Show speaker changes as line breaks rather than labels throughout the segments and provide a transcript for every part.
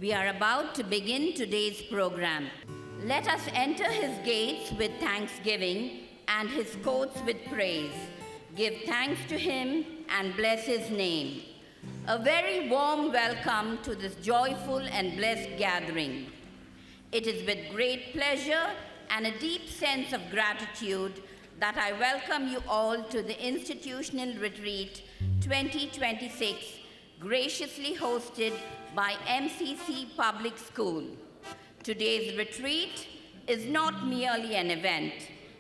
We are about to begin today's program. Let us enter his gates with thanksgiving and his courts with praise. Give thanks to him and bless his name. A very warm welcome to this joyful and blessed gathering. It is with great pleasure and a deep sense of gratitude that I welcome you all to the Institutional Retreat 2026, graciously hosted by MCC Public School. Today's retreat is not merely an event,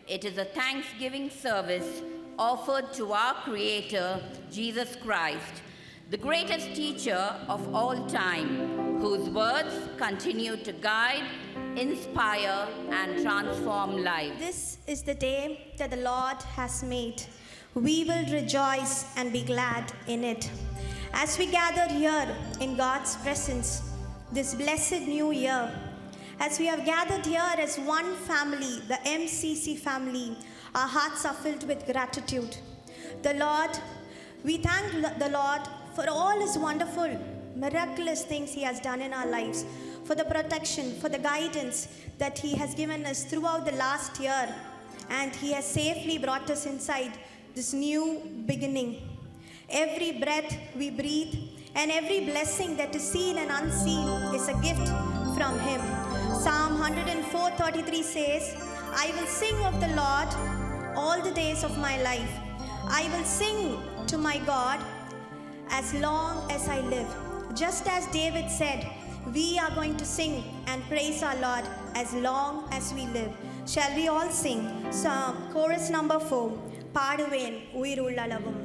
it is a Thanksgiving service offered to our Creator, Jesus Christ, the greatest teacher of all time, whose words continue to guide, inspire, and transform lives.
This is the day that the Lord has made. We will rejoice and be glad in it. As we gather here in God's presence this blessed new year, as we have gathered here as one family, the MCC family, our hearts are filled with gratitude. We thank the Lord for all his wonderful, miraculous things he has done in our lives, for the protection, for the guidance that he has given us throughout the last year, and he has safely brought us inside this new beginning. Every breath we breathe and every blessing that is seen and unseen is a gift from him. Psalm 104:33 says, I will sing of the Lord all the days of my life. I will sing to my God as long as I live. Just as David said, we are going to sing and praise our Lord as long as we live. Shall we all sing? Chorus number 4. பாடுவேன் உயிருள்ளளவும்.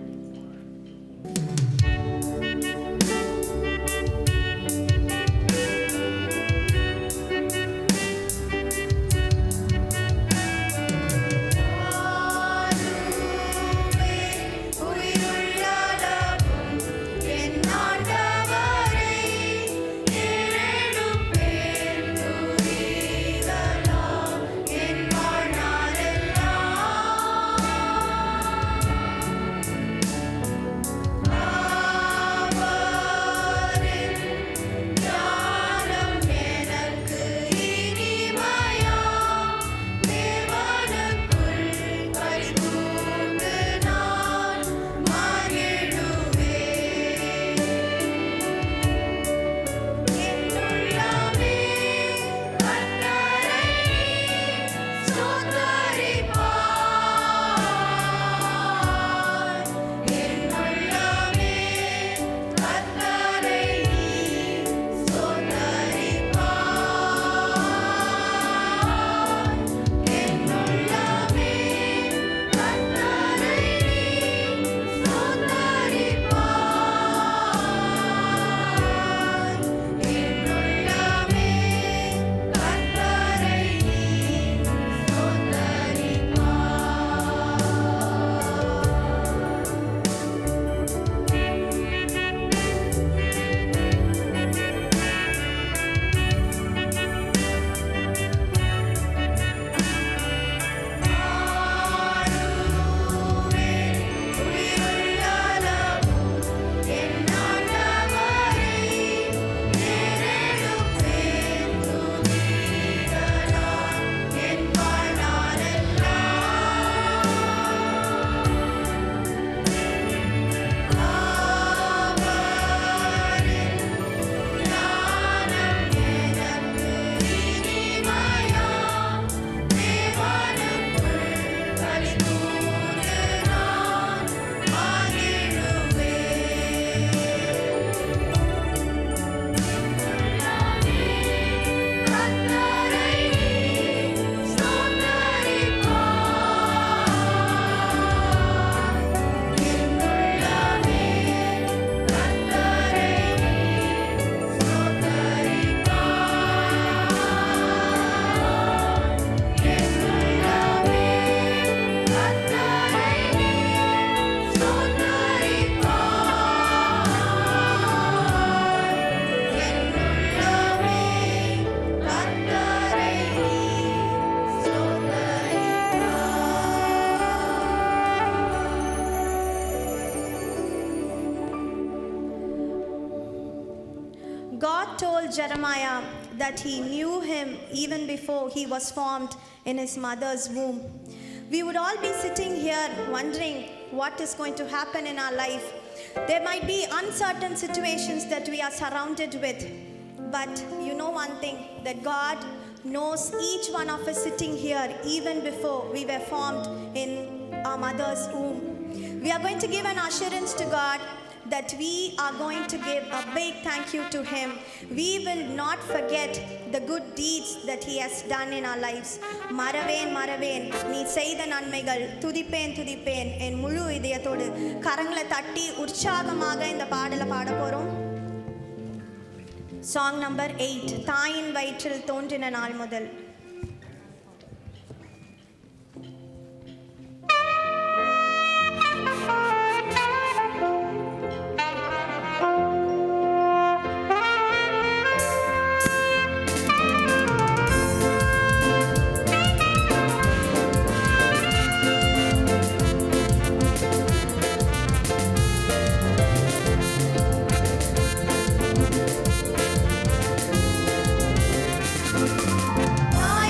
Jeremiah that he knew him even before he was formed in his mother's womb. We would all be sitting here wondering what is going to happen in our life. There might be uncertain situations that we are surrounded with. But you know one thing, that God knows each one of us sitting here even before we were formed in our mother's womb. We are going to give an assurance to God that we are going to give a big thank you to Him. We will not forget the good deeds that He has done in our lives. Maraven, Maraven, நீ செய்த நன்மைகள் துதிப்பேன் துதிப்பேன் என் முழு இதயத்தோடு. கரங்களை தட்டி உற்சாகமாக இந்த பாடலை பாட போறோம். Song number 8, தாயின் வயிற்றில் தோன்றின நாள் முதல்.
I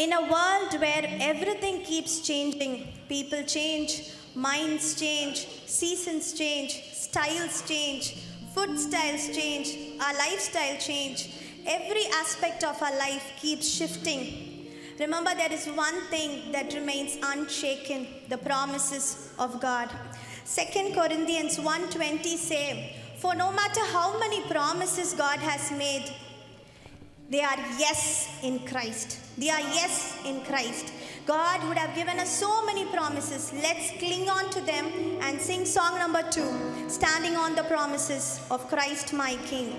In a world where everything keeps changing, people change, minds change, seasons change, styles change, food styles change, our lifestyle change, every aspect of our life keeps shifting. Remember, there is one thing that remains unshaken, the promises of God. 2 Corinthians 1:20 say, "For no matter how many promises God has made, they are yes in Christ." They are yes in Christ. God would have given us so many promises. Let's cling on to them and sing song number 2, Standing on the Promises of Christ my King.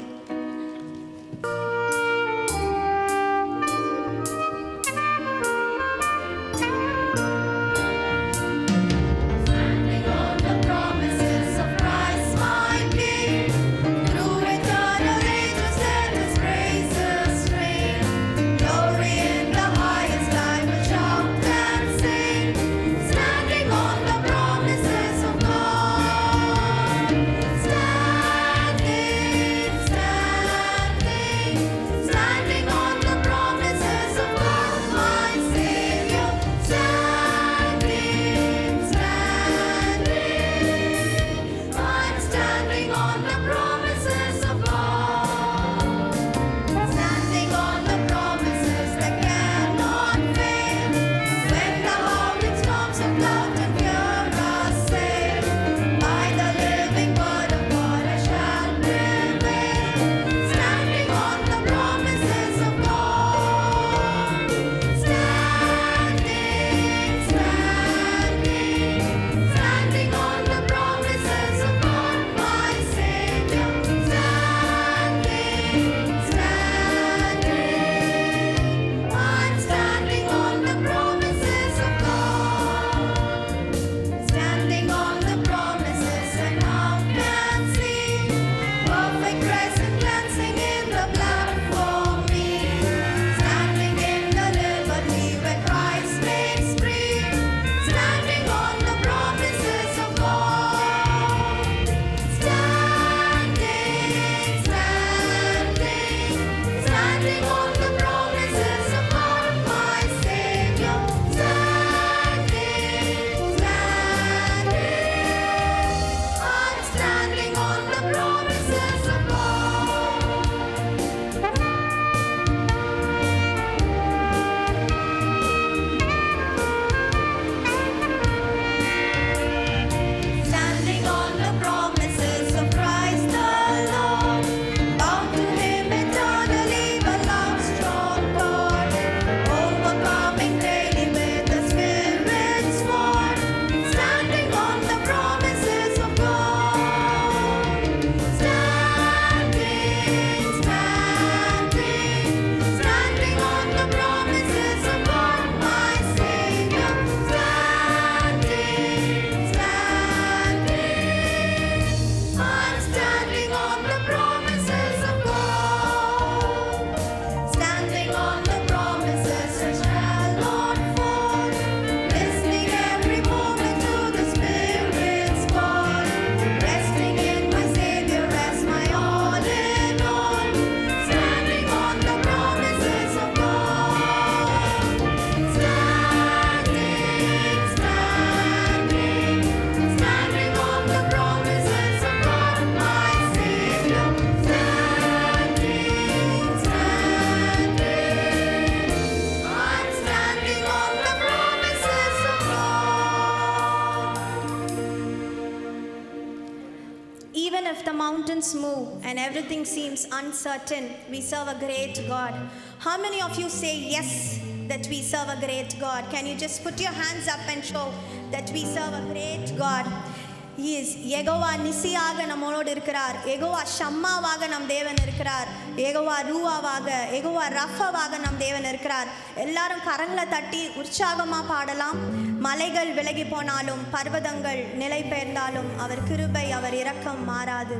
Even if the mountains move and everything seems uncertain, we serve a great God. How many of you say yes that we serve a great God? Can you just put your hands up and show that we serve a great God? He is Jehovah நிசியாக நம்மளோடு இருக்கிறார். யெகோவா ஷம்மாவாக நம் தேவன் இருக்கிறார். யெகோவா ரூவாவாக, யெகோவா ரஃபாவாக நம் தேவன் இருக்கிறார். எல்லாரும் கரங்களை தட்டி உற்சாகமாக பாடலாம். மலைகள் விலகி போனாலும், பர்வதங்கள் நிலை பெயர்ந்தாலும், அவர் கிருபை, அவர் இரக்கம் மாறாது.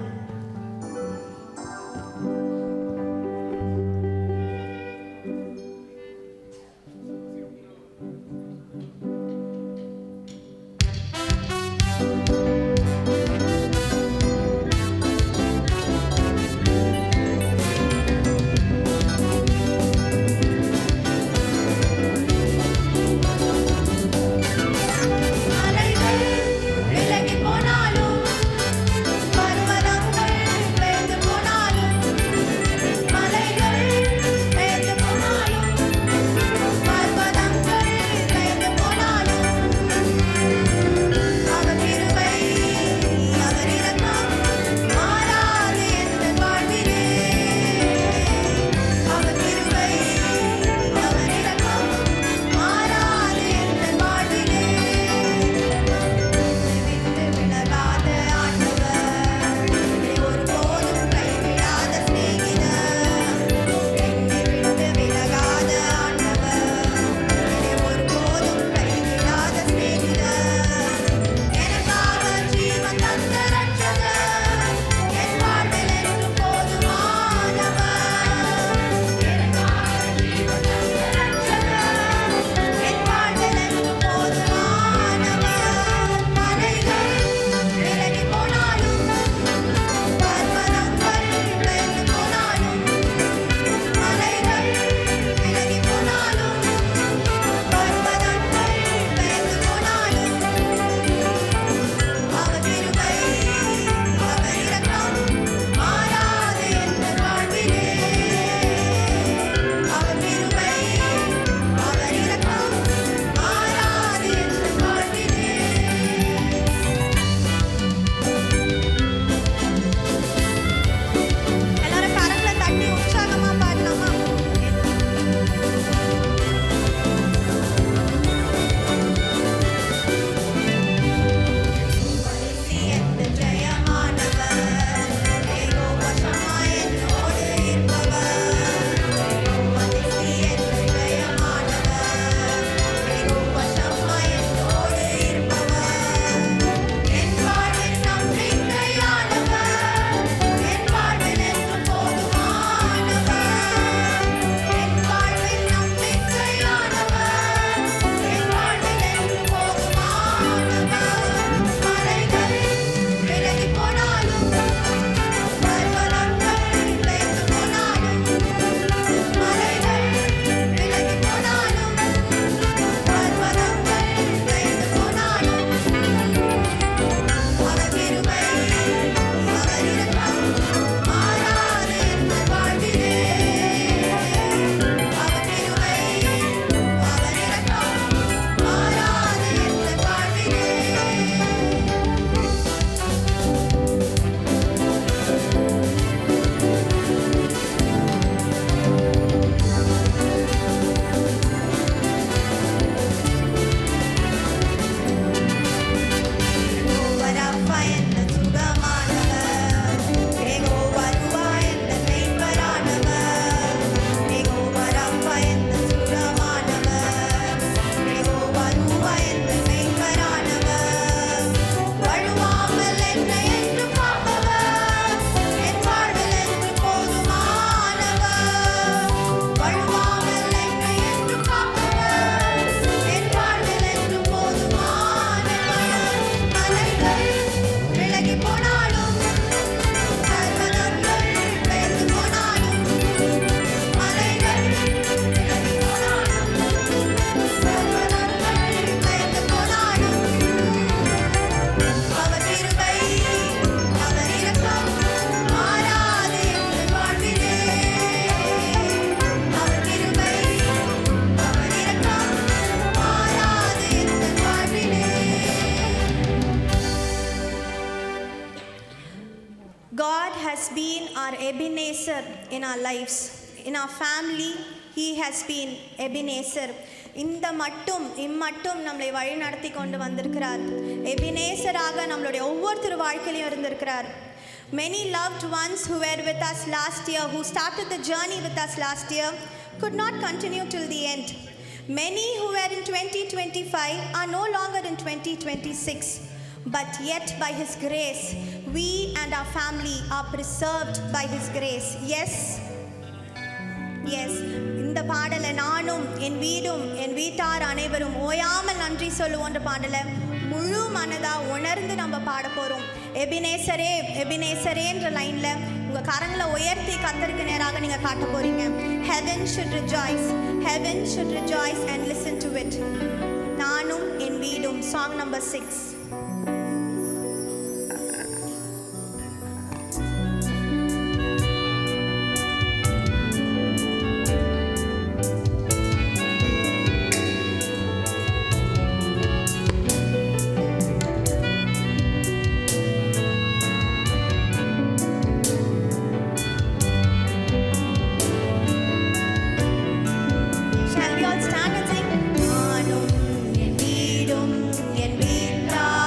Ebenezer in our lives. In our family, he has been Ebenezer. இம்மட்டும் நம்மளை வழி நடத்தி கொண்டு வந்திருக்கிறார். எபினேசராக நம்மளுடைய ஒவ்வொருத்தர் வாழ்க்கையிலும் இருந்திருக்கிறார். Many loved ones who were with us last year, who started the journey with us last year, could not continue till the end. Many who were in 2025 are no longer in 2026. But yet by His grace, we and our family are preserved by His grace. Yes? Yes. இந்த பாடலை நானும் என் வீடும் என் வீட்டார் அனைவரும் ஓயாமல் நன்றி சொல்லுவோன்ற பாடலை முழு மனதா உணர்ந்து நம்ம பாட போகிறோம். எபினேசரே எபினேசரேன்ற லைனில் உங்கள் கரங்களை உயர்த்தி கர்த்தருக்கு நேராக நீங்கள் காட்ட போகிறீங்க. Heaven should rejoice. Heaven should rejoice and listen to it. நானும் என் வீடும், song number 6. Shall we all stand and sing? நானும் என் வீடும் என் வீட்டார்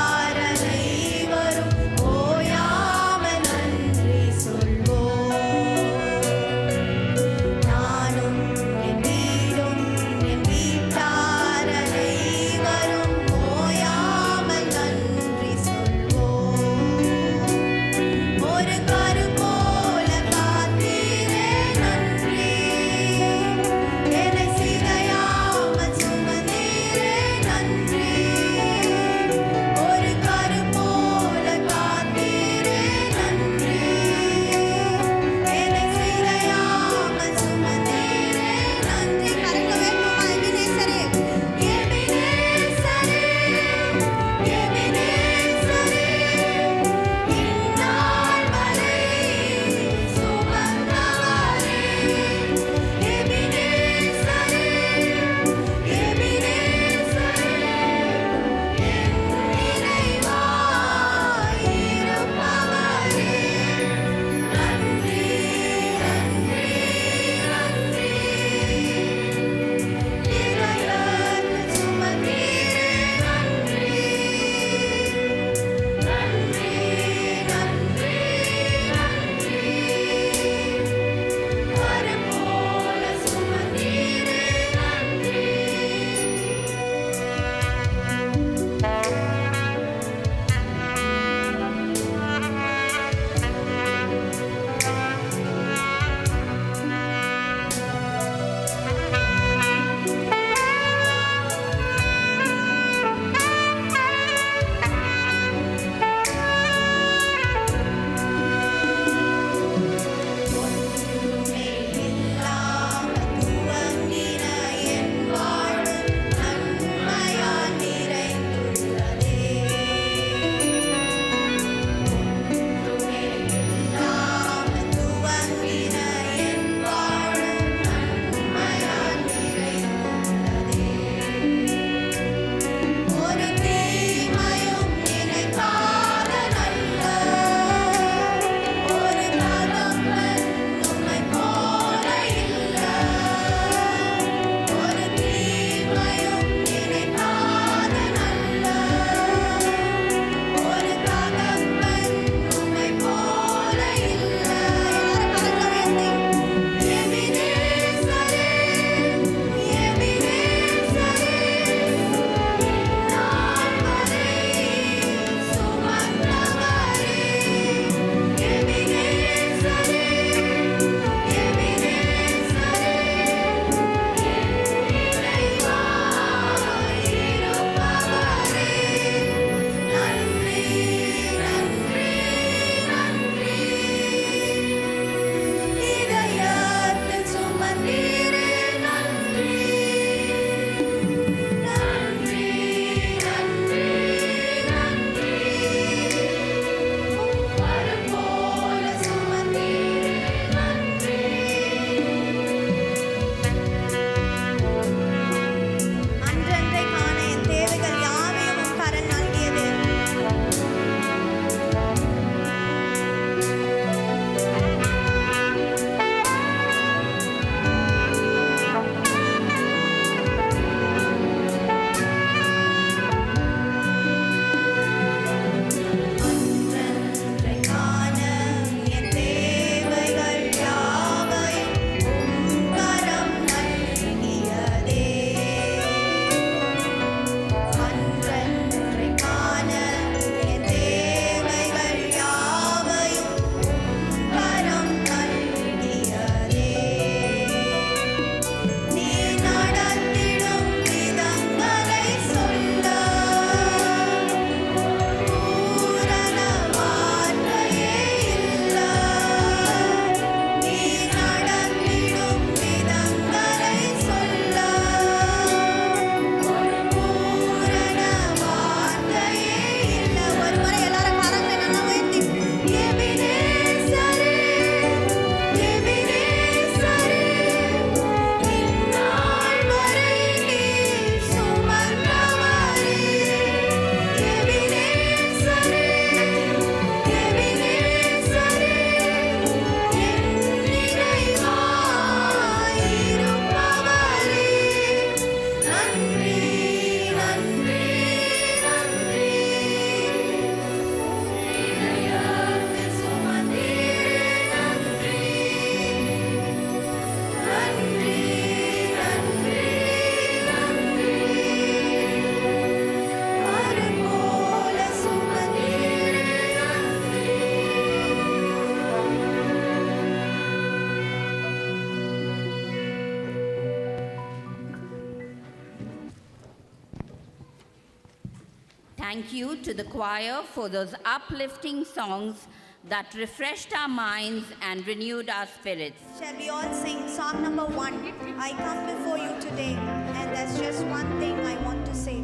Thank you to the choir for those uplifting songs that refreshed our minds and renewed our spirits.
Shall we all sing song number 1? I come before you today, and there's just one thing I want to say.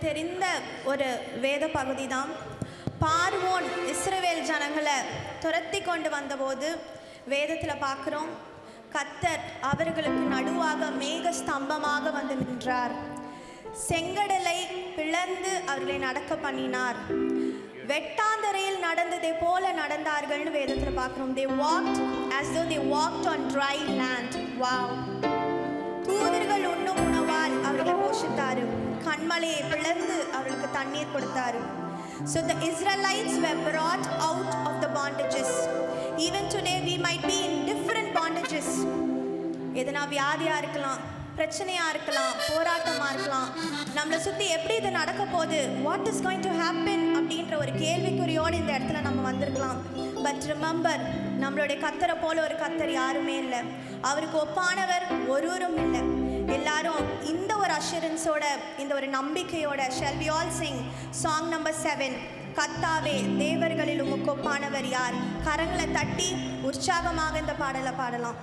தெரிந்த ஒரு வேத பகுதி தான். பார்வோன் இஸ்ரவேல் ஜனங்களை துரத்தி கொண்டு வந்தபோது வேதத்தில் பார்க்குறோம், கர்த்தர் அவர்களுக்கு நடுவாக மேக ஸ்தம்பமாக வந்து நின்றார். செங்கடலை பிளந்து அவர்களை நடக்க பண்ணினார். வெட்டாந்தரையில் நடந்ததை போல நடந்தார்கள்னு வேதத்தில் பார்க்குறோம். They walked as though they walked on dry land. Wow. தூதர்கள் உண்ணும் உணவால் அவர்களை போஷித்தார். கண்மலையை பிளந்து அவர்களுக்கு தண்ணீர் கொடுத்தார். So the Israelites were brought out of the bondages. Even today we might be in different bondages. எதனா வியாதியாக இருக்கலாம், பிரச்சனையாக இருக்கலாம், போராட்டமாக இருக்கலாம். நம்மளை சுற்றி எப்படி இது நடக்க போகுது, what is going to happen அப்படின்ற ஒரு கேள்விக்குறியோடு இந்த இடத்துல நம்ம வந்திருக்கலாம். பட் ரிமெம்பர், நம்மளுடைய கர்த்தரை போல ஒரு கர்த்தர் யாருமே இல்லை. அவருக்கு ஒப்பானவர் ஒருவரும் இல்லை. எல்லாரும் இந்த ஒரு அஷூரன்ஸோட, இந்த ஒரு நம்பிக்கையோட, shall we all sing song number 7, கர்த்தாவே, தேவர்களில் உமக்கு ஒப்பானவர் யார்? கரங்களை தட்டி உற்சாகமாக இந்த பாடலை பாடலாம்.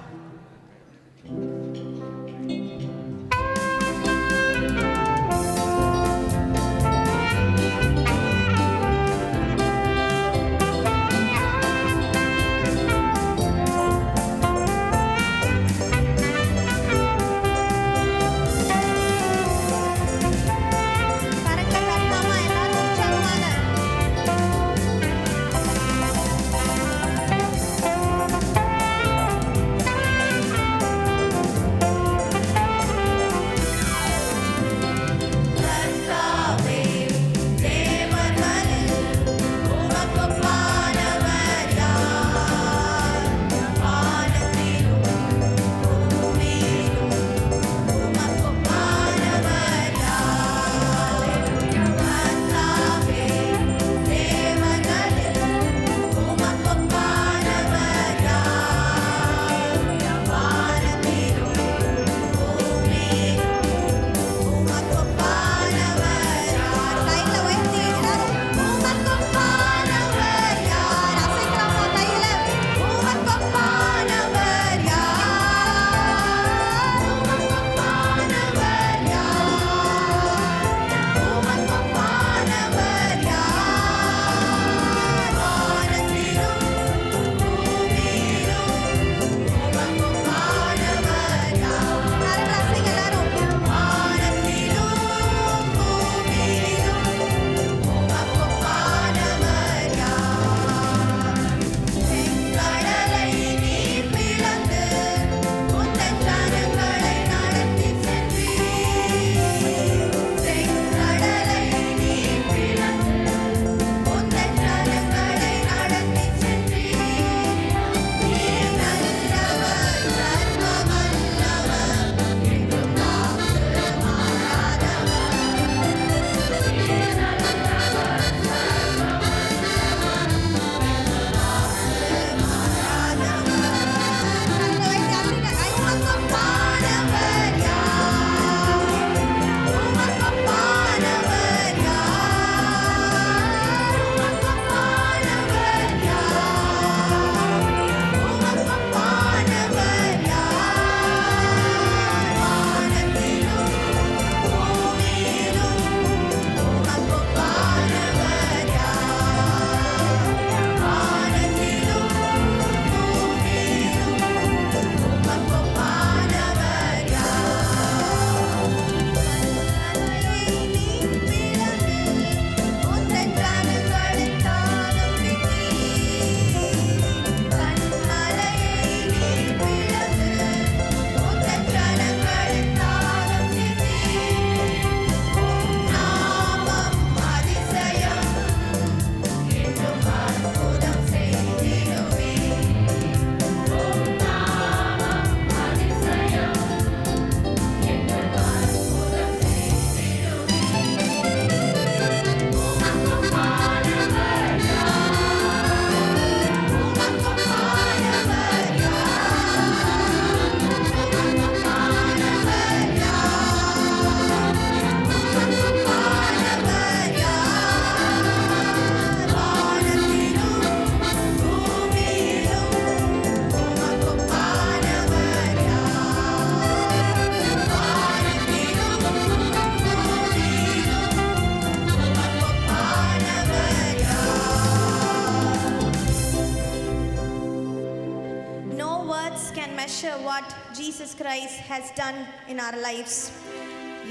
what Jesus Christ has done in our lives.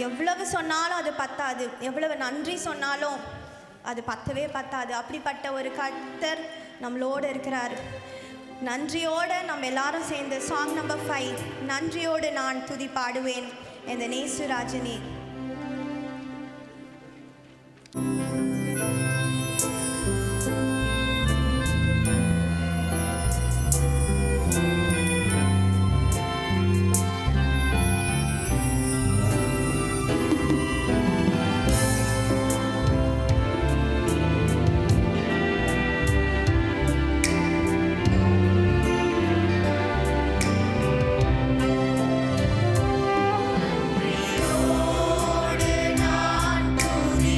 எவ்வளவு சொன்னாலும் அது பத்தாது, எவ்வளவு நன்றி சொன்னாலும் அது பத்தவே பத்தாது. அப்படிப்பட்ட ஒரு கர்த்தர் நம்மளோடு இருக்கிறார். நன்றியோடு நம்ம எல்லாரும் சேர்ந்து சாங் நம்பர் 5, நன்றியோடு நான் துதி பாடுவேன் இந்த நேசுராஜனே.
நான் துதி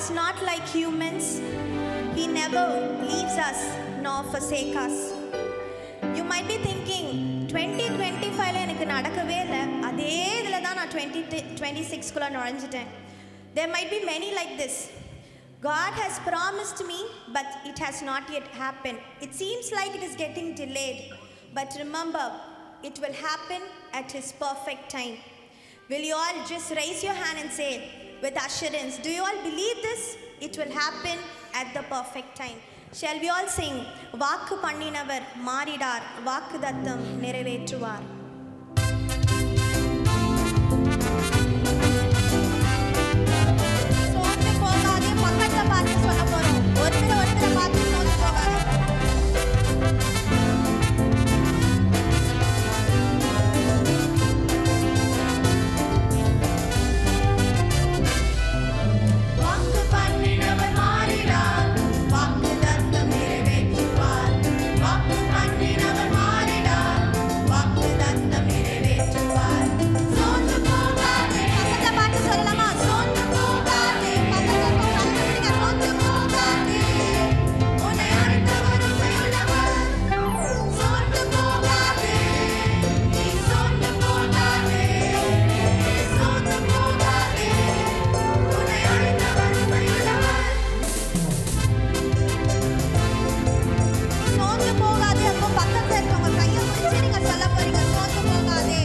is not like humans. He never leaves us nor forsake us. You might be thinking 2025 எனக்கு நடக்கவே இல்லை, அதே இதில் தான் நான் 2026 நுழைஞ்சிட்டேன். There might be many like this. God has promised me, but it has not yet happened. It seems like it is getting delayed. But remember, it will happen at His perfect time. Will you all just raise your hand and say with assurance, do you all believe this? It will happen at the perfect time. Shall we all sing, வாக்கு பண்ணினவர் மாறிடார், வாக்குதத்தம் நிறைவேற்றுவார். சோர்ந்து போகாதே, பக்கத்தை பார்த்து சொல்ல போறோம். ஒருத்தரை பார்த்து சோர்ந்து போகாதே. வாக்கு பண்ணினவர் மாறிடார், வாக்குதத்தம் நிறைவேற்றுவார். வாக்கு பண்ணினவர் மாறிடார், வாக்குதத்தம் நிறைவேற்றுவார். சோர்ந்து போகாதே, பக்கத்தை பார்த்து சொல்லலாமா? சோர்ந்து போகாதே, பக்கத்தை பார்த்து சோர்ந்து போகாதே, உன்னை அழைத்தவர் உண்மையுள்ளவர். சோர்ந்து போகாதே, நீ சோர்ந்து போகாதே, சோர்ந்து போகாதே, உன்னை அழைத்தவர் உண்மையுள்ளவர். சோர்ந்து போகாதே. அப்போ பக்கத்துல இருக்கவங்க கையை பிடிச்சு நீங்க சொல்ல போறீங்க, சோர்ந்து போகாதே.